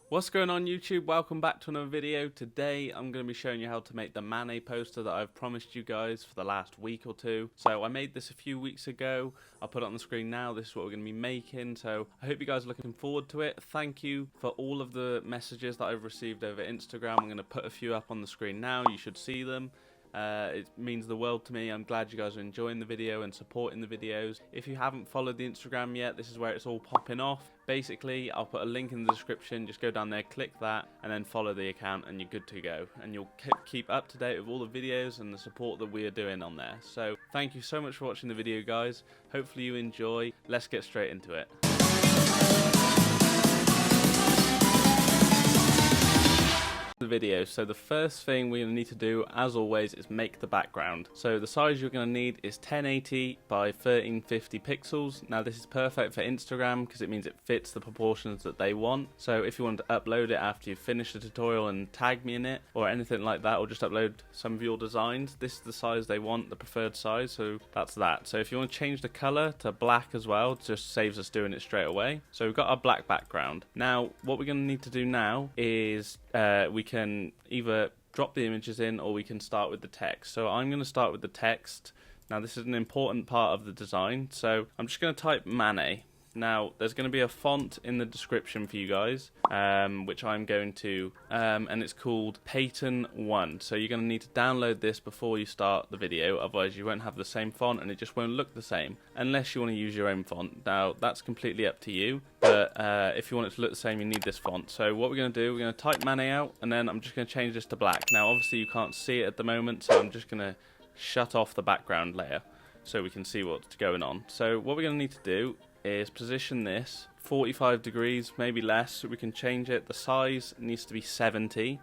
What's going on YouTube? Welcome back to another video. Today I'm going to be showing you how to make the Manet poster that I've promised you guys for the last week or two. So I made this a few weeks ago. I'll put it on the screen now. This is what we're going to be making. So I hope you guys are looking forward to it. Thank you for all of the messages that I've received over Instagram. I'm going to put a few up on the screen now. You should see them. It means the world to me. I'm glad you guys are enjoying the video and supporting the videos. If you haven't followed the Instagram yet, this is where it's all popping off. Basically, I'll put a link in the description. Just go down there, click that, and then follow the account, and you're good to go. And you'll keep up to date with all the videos and the support that we are doing on there. So thank you so much for watching the video, guys. Hopefully you enjoy. Let's get straight into it. The video. So the first thing we're going to need to do, as always, is make the background. So the size you're going to need is 1080 by 1350 pixels. Now this is perfect for Instagram because it means it fits the proportions that they want. So if you want to upload it after you've finished the tutorial and tag me in it or anything like that, or just upload some of your designs, this is the size they want, the preferred size. So that's that. So if you want to change the color to black as well, it just saves us doing it straight away. So we've got our black background. Now what we're going to need to do now is we can either drop the images in or we can start with the text. So I'm going to start with the text. Now this is an important part of the design, so I'm just going to type Manet. Now there's going to be a font in the description for you guys, which I'm going to, and it's called Payton 1. So you're going to need to download this before you start the video, otherwise you won't have the same font and it just won't look the same, unless you want to use your own font. Now that's completely up to you, but if you want it to look the same, you need this font. So what we're going to do, we're going to type Manet out, and then I'm just going to change this to black. Now obviously you can't see it at the moment, so I'm just going to shut off the background layer so we can see what's going on. So what we're going to need to do is position this 45 degrees, maybe less, so we can change it. The size needs to be 70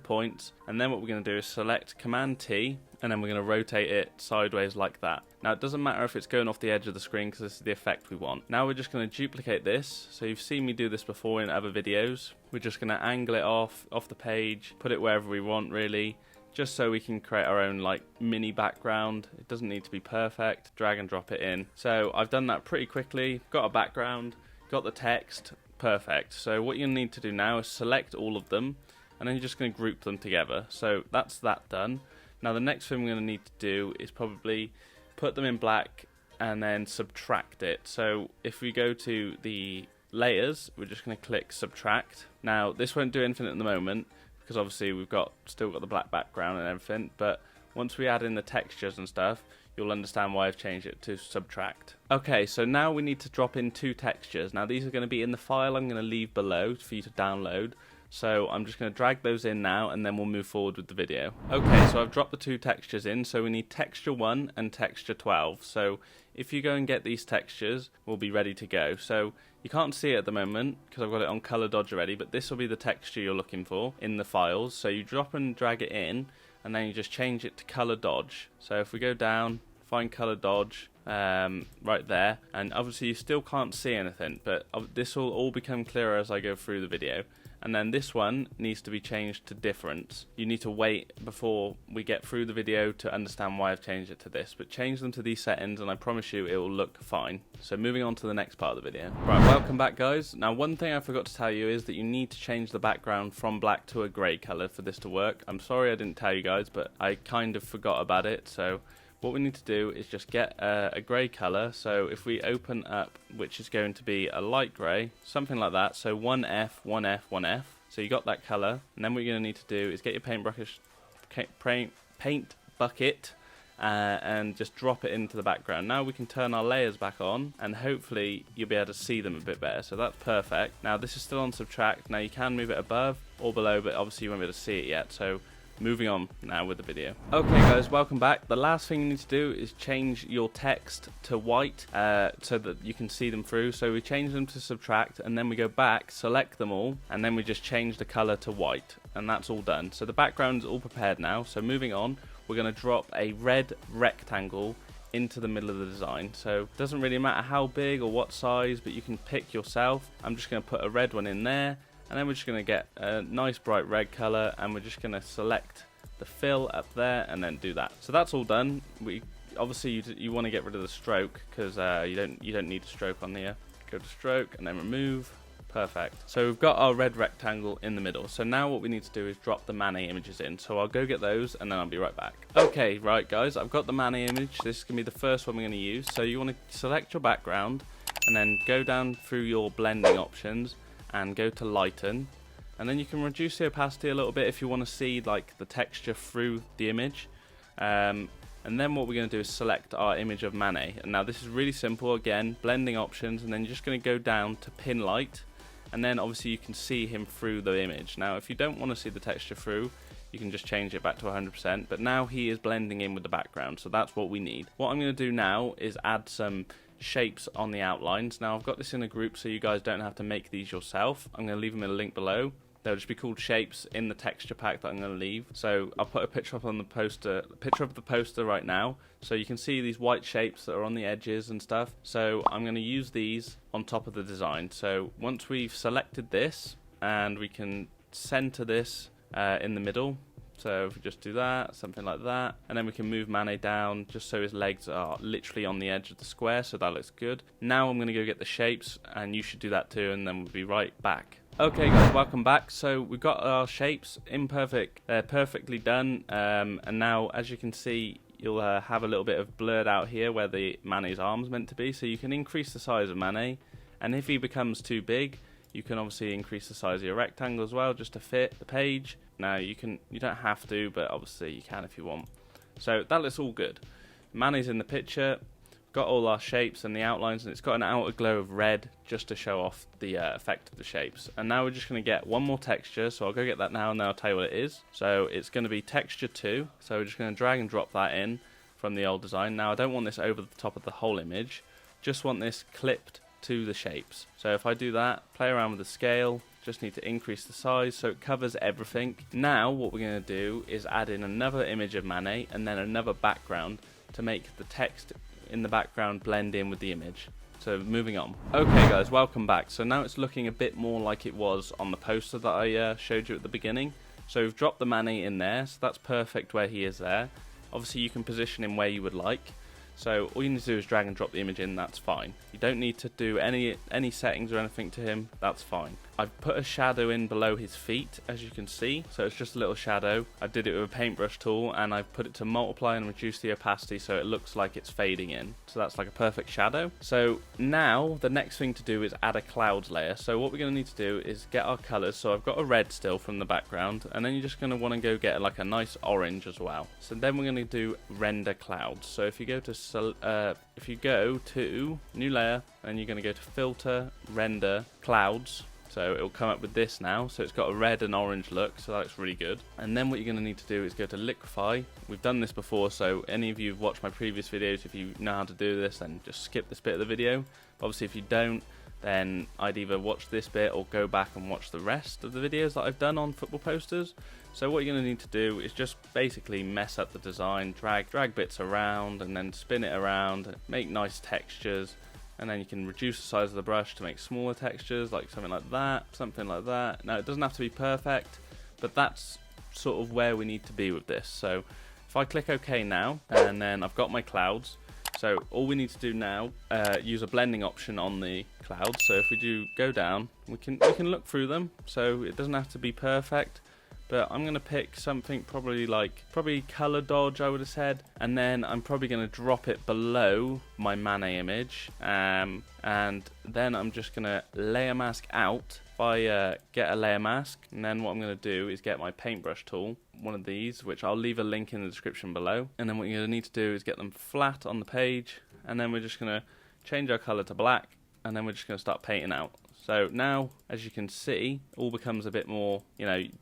points, and then what we're going to do is select Command T, and then we're going to rotate it sideways like that. Now it doesn't matter if it's going off the edge of the screen because this is the effect we want. Now we're just going to duplicate this. So you've seen me do this before in other videos. We're just going to angle it off the page, put it wherever we want really, just so we can create our own like mini background. It doesn't need to be perfect. Drag and drop it in. So I've done that pretty quickly. Got a background, got the text, perfect. So what you need to do now is select all of them, and then you're just going to group them together. So that's that done. Now the next thing we're going to need to do is probably put them in black and then subtract it. So if we go to the layers, we're just going to click subtract. Now this won't do anything at the moment, because obviously we've still got the black background and everything, but once we add in the textures and stuff, you'll understand why I've changed it to subtract. Okay, so now we need to drop in two textures. Now these are going to be in the file I'm going to leave below for you to download. So I'm just going to drag those in now, and then we'll move forward with the video. Okay, so I've dropped the two textures in. So we need texture 1 and texture 12. So if you go and get these textures, we'll be ready to go. So you can't see it at the moment because I've got it on color dodge already, but this will be the texture you're looking for in the files. So you drop and drag it in, and then you just change it to color dodge. So if we go down, find color dodge, right there, and obviously you still can't see anything, but this will all become clearer as I go through the video. And then this one needs to be changed to difference. You need to wait before we get through the video to understand why I've changed it to this, but change them to these settings and I promise you it will look fine. So moving on to the next part of the video. Right, welcome back guys. Now one thing I forgot to tell you is that you need to change the background from black to a grey colour for this to work. I'm sorry I didn't tell you guys, but I kind of forgot about it. So what we need to do is just get a grey colour. So if we open up, which is going to be a light grey, something like that. So 1F, 1F, 1F. So you got that colour. And then what you're going to need to do is get your paint bucket and just drop it into the background. Now we can turn our layers back on, and hopefully you'll be able to see them a bit better. So that's perfect. Now this is still on subtract. Now you can move it above or below, but obviously you won't be able to see it yet. So moving on now with the video. Okay guys, welcome back. The last thing you need to do is change your text to white so that you can see them through. So we change them to subtract, and then we go back, select them all, and then we just change the color to white, and that's all done. So the background's all prepared now. So moving on, we're going to drop a red rectangle into the middle of the design. So it doesn't really matter how big or what size, but you can pick yourself. I'm just going to put a red one in there, and then we're just going to get a nice bright red color, and we're just going to select the fill up there and then do that. So that's all done. Obviously you want to get rid of the stroke because you don't need a stroke on here. Go to stroke and then remove, Perfect. So we've got our red rectangle in the middle. So now what we need to do is drop the Manet images in. So I'll go get those and then I'll be right back. Okay, right guys, I've got the Manet image. This is going to be the first one we're going to use. So you want to select your background and then go down through your blending options and go to lighten. And then you can reduce the opacity a little bit if you want to see like the texture through the image. And then what we're going to do is select our image of Manet. And now this is really simple. Again, blending options, and then you're just going to go down to pin light. And then obviously you can see him through the image. Now if you don't want to see the texture through, you can just change it back to 100%, but now he is blending in with the background, so that's what we need. What I'm going to do now is add some shapes on the outlines. Now I've got this in a group so you guys don't have to make these yourself. I'm going to leave them in a link below. They'll just be called shapes in the texture pack that I'm going to leave. So I'll put a picture up on the poster, right now, so you can see these white shapes that are on the edges and stuff. So I'm going to use these on top of the design. So once we've selected this, and we can center this in the middle. So if we just do that, something like that, and then we can move Manet down just so his legs are literally on the edge of the square, so that looks good. Now I'm going to go get the shapes, and you should do that too, and then we'll be right back. Okay guys, welcome back. So we've got our shapes perfectly done, and now as you can see, you'll have a little bit of blurred out here where the Manet's arm's meant to be, so you can increase the size of Manet, and if he becomes too big, you can obviously increase the size of your rectangle as well, just to fit the page. Now you don't have to, but obviously you can if you want. So that looks all good. Manet's in the picture, got all our shapes and the outlines, and it's got an outer glow of red just to show off the effect of the shapes. And now we're just going to get one more texture, so I'll go get that now and then I'll tell you what it is. So it's going to be texture 2, so we're just going to drag and drop that in from the old design. Now I don't want this over the top of the whole image, just want this clipped to the shapes. So if I do that, play around with the scale, just need to increase the size so it covers everything. Now what we're going to do is add in another image of Manet and then another background to make the text in the background blend in with the image. So moving on. Okay guys, welcome back. So now it's looking a bit more like it was on the poster that I showed you at the beginning. So we've dropped the Manet in there, so that's perfect where he is there. Obviously you can position him where you would like. So all you need to do is drag and drop the image in, that's fine. You don't need to do any settings or anything to him, that's fine. I've put a shadow in below his feet, as you can see, so it's just a little shadow. I did it with a paintbrush tool, and I've put it to multiply and reduce the opacity so it looks like it's fading in. So that's like a perfect shadow. So now the next thing to do is add a clouds layer. So what we're going to need to do is get our colours. So I've got a red still from the background, and then you're just going to want to go get like a nice orange as well. So then we're going to do render clouds. So if you go to new layer, and you're going to go to filter, render, clouds. So it'll come up with this now, so it's got a red and orange look, so that looks really good. And then what you're going to need to do is go to liquify. We've done this before, so any of you who've watched my previous videos, if you know how to do this, then just skip this bit of the video. Obviously if you don't, then I'd either watch this bit or go back and watch the rest of the videos that I've done on football posters. So what you're going to need to do is just basically mess up the design, drag bits around, and then spin it around, make nice textures. And then you can reduce the size of the brush to make smaller textures, like something like that, something like that. Now it doesn't have to be perfect, but that's sort of where we need to be with this. So if I click OK now, and then I've got my clouds. So all we need to do now, use a blending option on the clouds. So if we do go down, we can look through them. So it doesn't have to be perfect. But I'm going to pick something probably color dodge, I would have said, and then I'm probably going to drop it below my Manet image, and then I'm just going to layer mask out. If I get a layer mask, and then what I'm going to do is get my paintbrush tool, one of these, which I'll leave a link in the description below, and then what you're going to need to do is get them flat on the page, and then we're just going to change our color to black, and then we're just going to start painting out. So now, as you can see, it all becomes a bit more,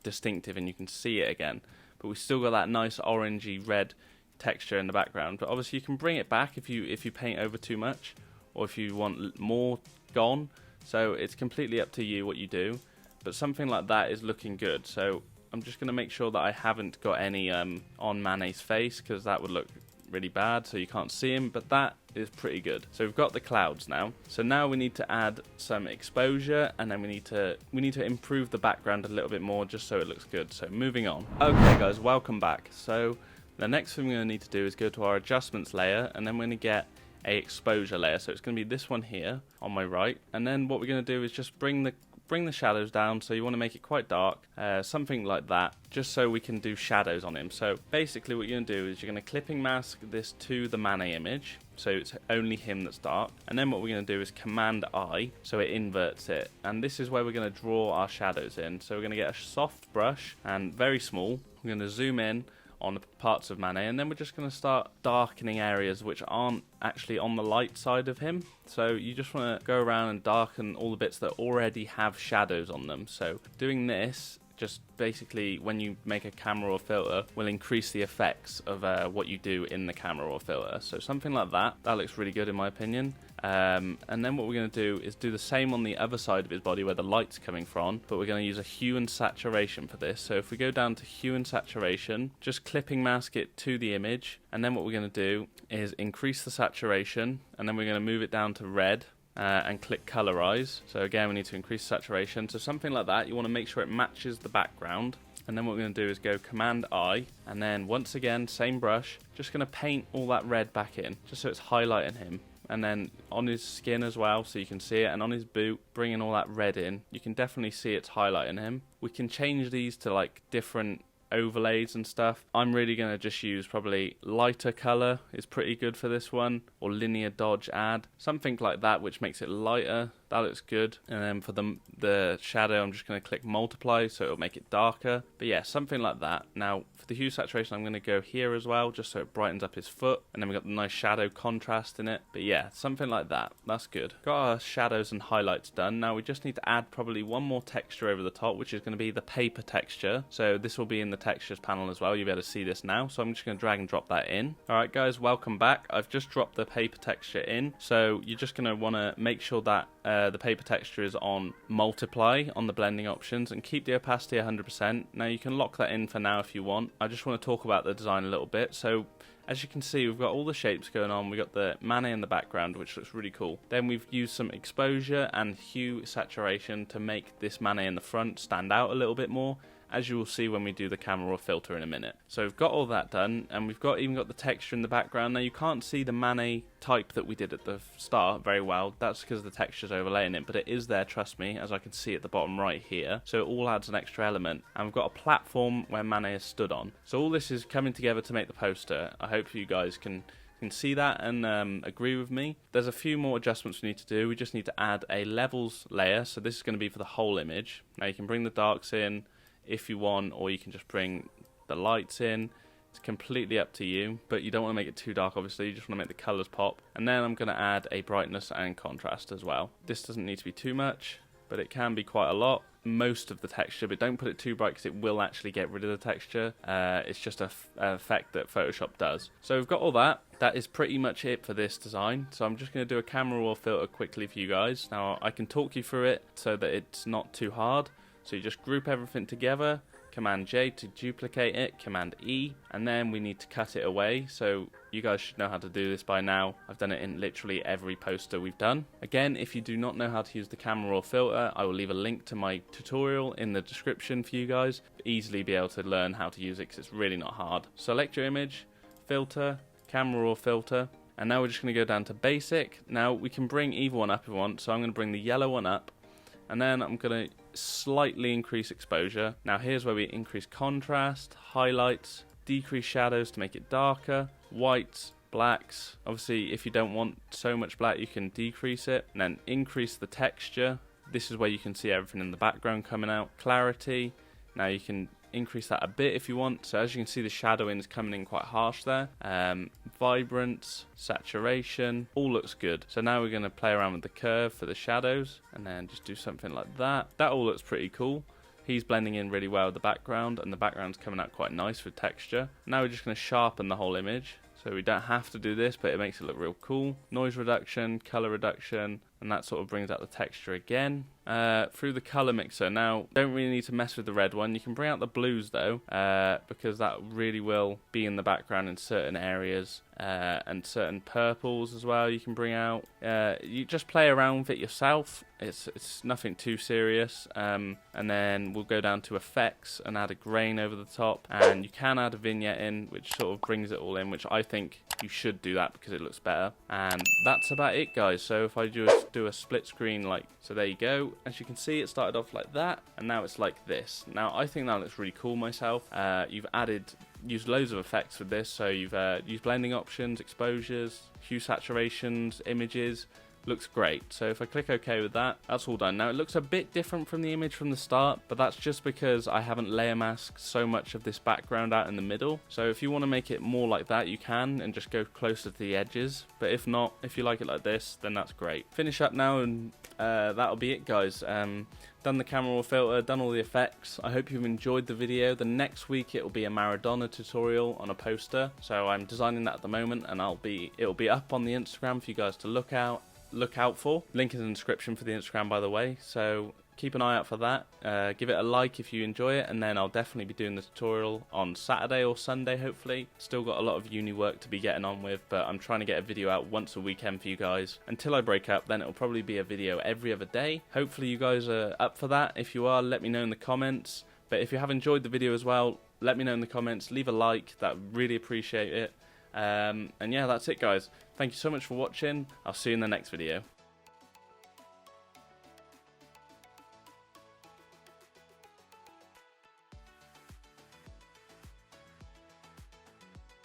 distinctive, and you can see it again. But we've still got that nice orangey red texture in the background. But obviously you can bring it back if you paint over too much, or if you want more gone. So it's completely up to you what you do. But something like that is looking good. So I'm just going to make sure that I haven't got any on Manet's face, because that would look really bad, so you can't see him, but that is pretty good. So we've got the clouds now. So now we need to add some exposure, and then we need to improve the background a little bit more just so it looks good. So moving on. Okay guys, welcome back. So the next thing we're going to need to do is go to our adjustments layer, and then we're going to get a exposure layer. So it's going to be this one here on my right, and then what we're going to do is just bring the bring the shadows down, so you want to make it quite dark, something like that, just so we can do shadows on him. So basically what you're going to do is you're going to clipping mask this to the Manet image, so it's only him that's dark, and then what we're going to do is Command I, so it inverts it, and this is where we're going to draw our shadows in. So we're going to get a soft brush, and very small, we're going to zoom in on the parts of Manet, and then we're just going to start darkening areas which aren't actually on the light side of him. So you just want to go around and darken all the bits that already have shadows on them. So doing this, just basically when you make a camera or filter, will increase the effects of what you do in the camera or filter. So something like that looks really good in my opinion. And then what we're going to do is do the same on the other side of his body where the light's coming from, but we're going to use a hue and saturation for this. So if we go down to hue and saturation, just clipping mask it to the image, and then what we're going to do is increase the saturation, and then we're going to move it down to red, and click colorize. So again, we need to increase saturation. So something like that, you want to make sure it matches the background. And then what we're going to do is go Command I, and then once again, same brush, just going to paint all that red back in, just so it's highlighting him. And then on his skin as well, so you can see it, and on his boot, bringing all that red in, you can definitely see it's highlighting him. We can change these to like different overlays and stuff. I'm really going to just use probably lighter color is pretty good for this one, or linear dodge add, something like that which makes it lighter. That looks good. And then for the shadow, I'm just going to click multiply, so it'll make it darker. But yeah, something like that. Now for the hue saturation, I'm going to go here as well, just so it brightens up his foot, and then we've got the nice shadow contrast in it. But yeah, something like that. That's good. Got our shadows and highlights done. Now we just need to add probably one more texture over the top, which is going to be the paper texture. So this will be in the textures panel as well. You'll be able to see this now. So I'm just going to drag and drop that in. Alright guys, welcome back. I've just dropped the paper texture in. So you're just going to want to make sure that the paper texture is on multiply on the blending options, and keep the opacity 100%. Now you can lock that in for now if you want. I just want to talk about the design a little bit. So as you can see, we've got all the shapes going on. We've got the Manet in the background, which looks really cool. Then we've used some exposure and hue saturation to make this Manet in the front stand out a little bit more, as you will see when we do the camera or filter in a minute. So we've got all that done, and we've even got the texture in the background. Now you can't see the Manet type that we did at the start very well. That's because the texture's overlaying it, but it is there, trust me, as I can see at the bottom right here. So it all adds an extra element, and we've got a platform where Manet is stood on. So all this is coming together to make the poster. I hope you guys can see that and agree with me. There's a few more adjustments we need to do. We just need to add a levels layer, so this is going to be for the whole image. Now you can bring the darks in if you want, or you can just bring the lights in. It's completely up to you, but you don't want to make it too dark, obviously. You just want to make the colors pop. And then I'm going to add a brightness and contrast as well. This doesn't need to be too much, but it can be quite a lot. Most of the texture, but don't put it too bright because it will actually get rid of the texture. It's just an effect that Photoshop does. So we've got all that. That is pretty much it for this design. So I'm just going to do a camera raw filter quickly for you guys. Now I can talk you through it so that it's not too hard. So you just group everything together, Command J to duplicate it, Command E, and then we need to cut it away. So you guys should know how to do this by now. I've done it in literally every poster we've done. Again, if you do not know how to use the camera raw filter, I will leave a link to my tutorial in the description for you guys. Easily be able to learn how to use it because it's really not hard. Select your image, filter, camera raw filter, and now we're just going to go down to basic. Now we can bring either one up if we want, so I'm going to bring the yellow one up, and then I'm going to slightly increase exposure. Now here's where we increase contrast, highlights, decrease shadows to make it darker, whites, blacks. Obviously if you don't want so much black, you can decrease it, and then increase the texture. This is where you can see everything in the background coming out. Clarity, now you can increase that a bit if you want. So as you can see, the shadowing is coming in quite harsh there. Vibrance, saturation, all looks good. So now we're going to play around with the curve for the shadows, and then just do something like that. That all looks pretty cool. He's blending in really well with the background, and the background's coming out quite nice with texture. Now we're just going to sharpen the whole image. So we don't have to do this, but it makes it look real cool. Noise reduction, color reduction, and that sort of brings out the texture again. Through the color mixer. Now, don't really need to mess with the red one. You can bring out the blues though, because that really will be in the background in certain areas, and certain purples as well you can bring out. You just play around with it yourself. It's nothing too serious. And then we'll go down to effects and add a grain over the top, and you can add a vignette in, which sort of brings it all in, which I think you should do that because it looks better. And that's about it, guys. So if I just do a split screen, like, so there you go. As you can see, it started off like that, and now it's like this. Now, I think that looks really cool myself. You've used loads of effects with this, so you've used blending options, exposures, hue saturations, images. Looks great. So if I click OK with that, that's all done. Now it looks a bit different from the image from the start, but that's just because I haven't layer masked so much of this background out in the middle. So if you want to make it more like that, you can, and just go closer to the edges. But if not, if you like it like this, then that's great. Finish up now, and that'll be it, guys. Done the camera raw filter, done all the effects. I hope you've enjoyed the video. The next week it will be a Maradona tutorial on a poster. So I'm designing that at the moment, and it'll be up on the Instagram for you guys to look out for. Link in the description for the Instagram, by the way, so keep an eye out for that. Give it a like if you enjoy it, and then I'll definitely be doing the tutorial on Saturday or Sunday, hopefully. Still got a lot of uni work to be getting on with, but I'm trying to get a video out once a weekend for you guys until I break up. Then it'll probably be a video every other day. Hopefully you guys are up for that. If you are, let me know in the comments. But if you have enjoyed the video as well, let me know in the comments. Leave a like, that really appreciate it. And yeah, that's it, guys. Thank you so much for watching. I'll see you in the next video.